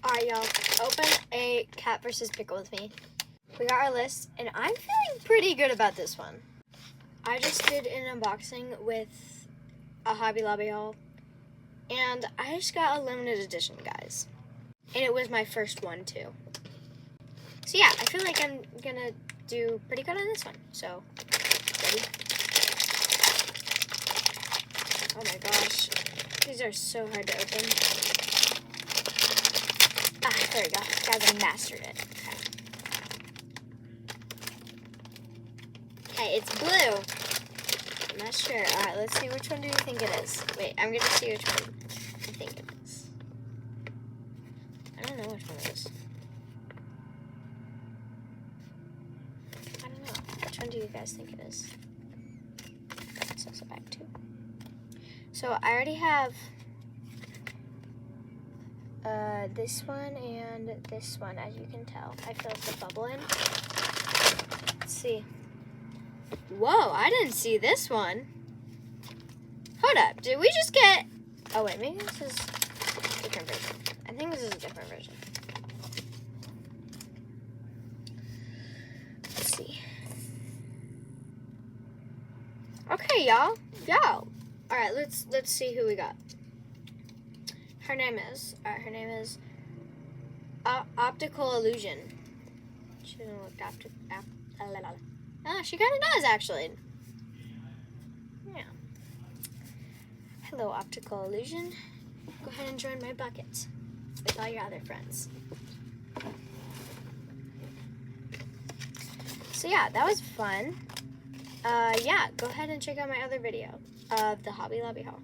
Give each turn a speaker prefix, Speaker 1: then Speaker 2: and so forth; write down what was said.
Speaker 1: Alright, y'all. Open a cat versus pickle with me. We got our list, and I'm feeling pretty good about this one. I just did an unboxing with a Hobby Lobby haul, and I just got a limited edition, guys. And it was my first one, too. So yeah, I feel like I'm gonna do pretty good on this one. So, ready? Oh my gosh. These are so hard to open. Ah, there we go. Guys, I mastered it. Okay, it's blue. I'm not sure. Alright, let's see. Which one do you think it is? Wait, I'm gonna see which one I think it is. I don't know which one it is. I don't know. Which one do you guys think it is? It's also back too. So I already have this one and this one, as you can tell. I filled the bubble in. Let's see. Whoa, I didn't see this one. Hold up, did we just get... Oh wait, maybe this is a different version. I think this is a different version. Let's see. Okay, y'all. Alright, let's see who we got. Her name is Optical Illusion. She doesn't look she kind of does, actually. Yeah. Hello, Optical Illusion. Go ahead and join my bucket with all your other friends. So yeah, that was fun. Yeah, go ahead and check out my other video of the Hobby Lobby haul.